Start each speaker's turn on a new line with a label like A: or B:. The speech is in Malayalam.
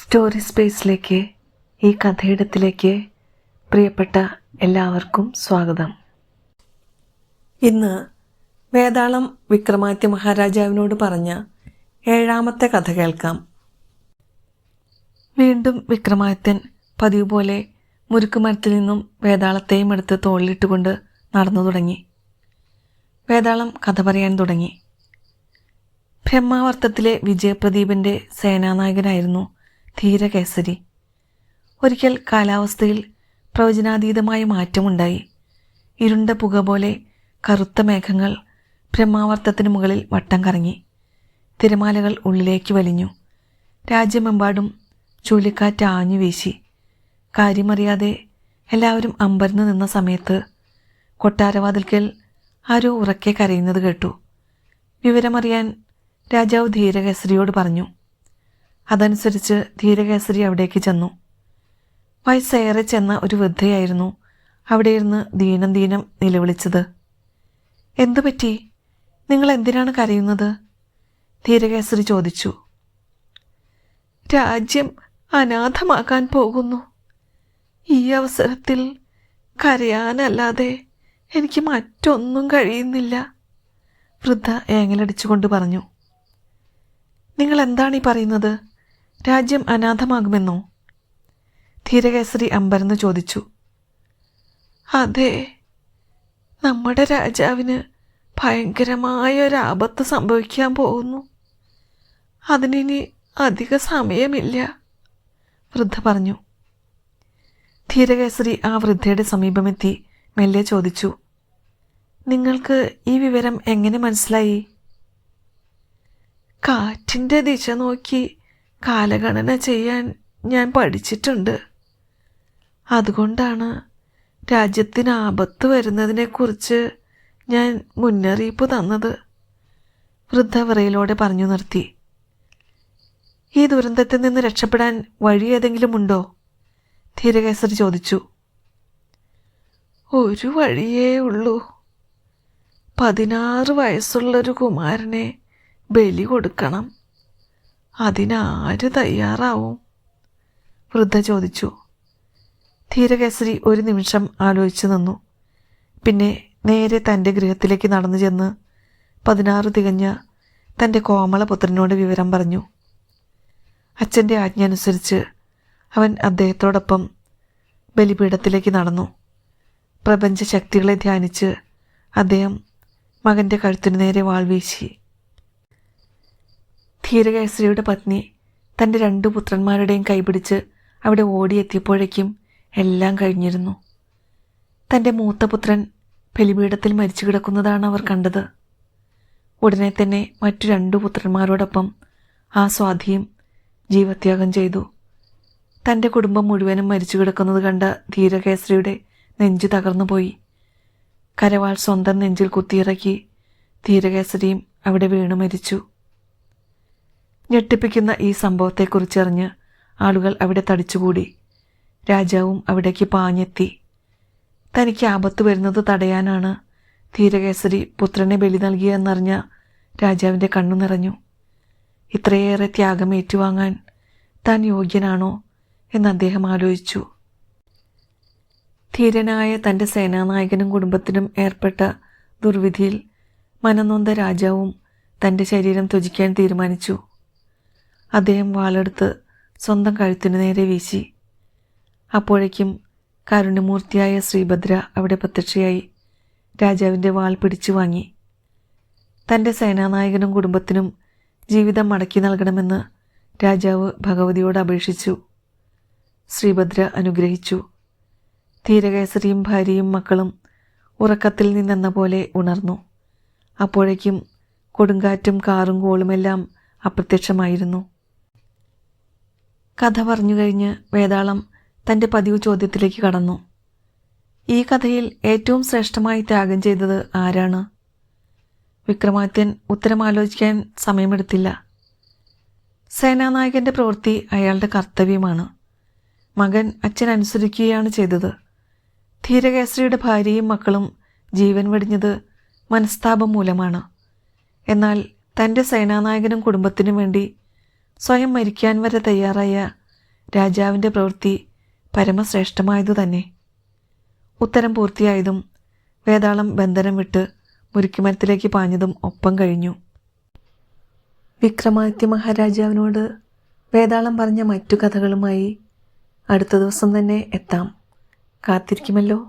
A: സ്റ്റോറി സ്പേസിലേക്ക്, ഈ കഥയിടത്തിലേക്ക് പ്രിയപ്പെട്ട എല്ലാവർക്കും സ്വാഗതം. ഇന്ന് വേതാളം വിക്രമാദിത്യ മഹാരാജാവിനോട് പറഞ്ഞ 7ാമത്തെ കഥ കേൾക്കാം. വീണ്ടും വിക്രമാദിത്യൻ പതിവ് പോലെ മുരുക്കുമരത്തിൽ നിന്നും വേതാളത്തെയും എടുത്ത് തോളിലിട്ടുകൊണ്ട് നടന്നു തുടങ്ങി. വേതാളം കഥ പറയാൻ തുടങ്ങി. ബ്രഹ്മാവർത്തത്തിലെ വിജയപ്രദീപന്റെ സേനാനായകനായിരുന്നു ധീരകേസരി. ഒരിക്കൽ കാലാവസ്ഥയിൽ പ്രവചനാതീതമായ മാറ്റമുണ്ടായി. ഇരുണ്ട പുക പോലെ കറുത്ത മേഘങ്ങൾ ബ്രഹ്മാവർത്തത്തിനു മുകളിൽ വട്ടം കറങ്ങി. തിരമാലകൾ ഉള്ളിലേക്ക് വലിഞ്ഞു. രാജ്യമെമ്പാടും ചുഴലിക്കാറ്റ് ആഞ്ഞു വീശി. കാര്യമറിയാതെ എല്ലാവരും അമ്പരന്ന് നിന്ന സമയത്ത് കൊട്ടാരവാതിൽക്കൽ ആരോ ഉറക്കെ കരയുന്നത് കേട്ടു. വിവരമറിയാൻ രാജാവ് ധീരകേസരിയോട് പറഞ്ഞു. അതനുസരിച്ച് ധീരകേസരി അവിടേക്ക് ചെന്നു. വയസ്സേറെ ചെന്ന ഒരു വൃദ്ധയായിരുന്നു അവിടെ ഇരുന്ന് ദീനം ദീനം നിലവിളിച്ചത്. എന്തു പറ്റി? നിങ്ങൾ എന്തിനാണ് കരയുന്നത്? ധീരകേസരി ചോദിച്ചു. രാജ്യം അനാഥമാക്കാൻ പോകുന്നു. ഈ അവസരത്തിൽ കരയാനല്ലാതെ എനിക്ക് മറ്റൊന്നും കഴിയുന്നില്ല, വൃദ്ധ ഏങ്ങലടിച്ചുകൊണ്ട് പറഞ്ഞു. നിങ്ങൾ എന്താണ് ഈ പറയുന്നത്? രാജ്യം അനാഥമാകുമെന്നോ? ധീരകേസരി അമ്പരന്ന് ചോദിച്ചു. അതെ, നമ്മുടെ രാജാവിന് ഭയങ്കരമായ ഒരാപത്ത് സംഭവിക്കാൻ പോകുന്നു. അതിനി അധിക സമയമില്ല, വൃദ്ധ പറഞ്ഞു. ധീരകേസരി ആ വൃദ്ധയുടെ സമീപമെത്തി മെല്ലെ ചോദിച്ചു. നിങ്ങൾക്ക് ഈ വിവരം എങ്ങനെ മനസ്സിലായി? കാറ്റിൻ്റെ ദിശ നോക്കി കാലഗണന ചെയ്യാൻ ഞാൻ പഠിച്ചിട്ടുണ്ട്. അതുകൊണ്ടാണ് രാജ്യത്തിന് ആപത്ത് വരുന്നതിനെക്കുറിച്ച് ഞാൻ മുന്നറിയിപ്പ് തന്നത്, വൃദ്ധ വിറയലോടെ പറഞ്ഞു നിർത്തി. ഈ ദുരന്തത്തിൽ നിന്ന് രക്ഷപ്പെടാൻ വഴി ഏതെങ്കിലും ഉണ്ടോ? ധീരകേസരി ചോദിച്ചു. ഒരു വഴിയേ ഉള്ളൂ. 16 വയസ്സുള്ളൊരു കുമാരനെ ബലി കൊടുക്കണം. അതിനാര് തയ്യാറാവും? വൃദ്ധ ചോദിച്ചു. ധീരകേസരി ഒരു നിമിഷം ആലോചിച്ചു നിന്നു. പിന്നെ നേരെ തൻ്റെ ഗൃഹത്തിലേക്ക് നടന്നു ചെന്ന് 16 തികഞ്ഞ തൻ്റെ കോമളപുത്രനോട് വിവരം പറഞ്ഞു. അച്ഛൻ്റെ ആജ്ഞ അനുസരിച്ച് അവൻ അദ്ദേഹത്തോടൊപ്പം ബലിപീഠത്തിലേക്ക് നടന്നു. പ്രപഞ്ച ശക്തികളെ ധ്യാനിച്ച് അദ്ദേഹം മകൻ്റെ കഴുത്തിനു നേരെ വാൾ വീശി. ധീരകേസരിയുടെ പത്നി തൻ്റെ 2 പുത്രന്മാരുടെയും കൈപിടിച്ച് അവിടെ ഓടിയെത്തിയപ്പോഴേക്കും എല്ലാം കഴിഞ്ഞിരുന്നു. തൻ്റെ മൂത്ത പുത്രൻ ബലിപീഠത്തിൽ മരിച്ചു കിടക്കുന്നതാണ് അവർ കണ്ടത്. ഉടനെ തന്നെ മറ്റു 2 പുത്രന്മാരോടൊപ്പം ആ സ്വാധിയും ജീവത്യാഗം ചെയ്തു. തൻ്റെ കുടുംബം മുഴുവനും മരിച്ചു കിടക്കുന്നത് കണ്ട ധീരകേസരിയുടെ നെഞ്ചു തകർന്നുപോയി. കരവാൾ സ്വന്തം നെഞ്ചിൽ കുത്തിയിറക്കി ധീരകേസരിയും അവിടെ വീണു മരിച്ചു. ഞെട്ടിപ്പിക്കുന്ന ഈ സംഭവത്തെക്കുറിച്ചറിഞ്ഞ് ആളുകൾ അവിടെ തടിച്ചുകൂടി. രാജാവും അവിടേക്ക് പാഞ്ഞെത്തി. തനിക്ക് ആപത്ത് വരുന്നത് തടയാനാണ് ധീരകേസരി പുത്രനെ ബലി നൽകിയെന്നറിഞ്ഞ രാജാവിൻ്റെ കണ്ണു നിറഞ്ഞു. ഇത്രയേറെ ത്യാഗം ഏറ്റുവാങ്ങാൻ താൻ യോഗ്യനാണോ എന്ന് അദ്ദേഹം ആലോചിച്ചു. ധീരനായ തൻ്റെ സേനാനായകനും കുടുംബത്തിനും ഏർപ്പെട്ട ദുർവിധിയിൽ മനംനൊന്ത രാജാവും തൻ്റെ ശരീരം ത്യജിക്കാൻ തീരുമാനിച്ചു. അദ്ദേഹം വാളെടുത്ത് സ്വന്തം കഴുത്തിനു നേരെ വീശി. അപ്പോഴേക്കും കാരുണ്യമൂർത്തിയായ ശ്രീഭദ്ര അവിടെ പ്രത്യക്ഷയായി രാജാവിൻ്റെ വാൾ പിടിച്ചു വാങ്ങി. തൻ്റെ സേനാനായകനും കുടുംബത്തിനും ജീവിതം മടക്കി നൽകണമെന്ന് രാജാവ് ഭഗവതിയോട് അപേക്ഷിച്ചു. ശ്രീഭദ്ര അനുഗ്രഹിച്ചു. ധീരകേസരിയും ഭാര്യയും മക്കളും ഉറക്കത്തിൽ നിന്നെന്ന പോലെ ഉണർന്നു. അപ്പോഴേക്കും കൊടുങ്കാറ്റും കാറും കോളുമെല്ലാം അപ്രത്യക്ഷമായിരുന്നു. കഥ പറഞ്ഞു കഴിഞ്ഞ് വേതാളം തൻ്റെ പതിവ് ചോദ്യത്തിലേക്ക് കടന്നു. ഈ കഥയിൽ ഏറ്റവും ശ്രേഷ്ഠമായി ത്യാഗം ചെയ്തത് ആരാണ്? വിക്രമാദിത്യൻ ഉത്തരമാലോചിക്കാൻ സമയമെടുത്തില്ല. സേനാനായകൻ്റെ പ്രവൃത്തി അയാളുടെ കർത്തവ്യമാണ്. മകൻ അച്ഛൻ അനുസരിക്കുകയാണ് ചെയ്തത്. ധീരകേസരിയുടെ ഭാര്യയും മക്കളും ജീവൻ വെടിഞ്ഞത് മനസ്താപം മൂലമാണ്. എന്നാൽ തൻ്റെ സേനാനായകനും കുടുംബത്തിനും വേണ്ടി സ്വയം മരിക്കാൻ വരെ തയ്യാറായ രാജാവിൻ്റെ പ്രവൃത്തി പരമശ്രേഷ്ഠമായതു തന്നെ. ഉത്തരം പൂർത്തിയായതും വേതാളം ബന്ധനം വിട്ട് മുരിക്കുമരത്തിലേക്ക് പാഞ്ഞതും ഒപ്പം കഴിഞ്ഞു. വിക്രമാദിത്യ മഹാരാജാവിനോട് വേതാളം പറഞ്ഞ മറ്റു കഥകളുമായി അടുത്ത ദിവസം തന്നെ എത്താം. കാത്തിരിക്കുമല്ലോ.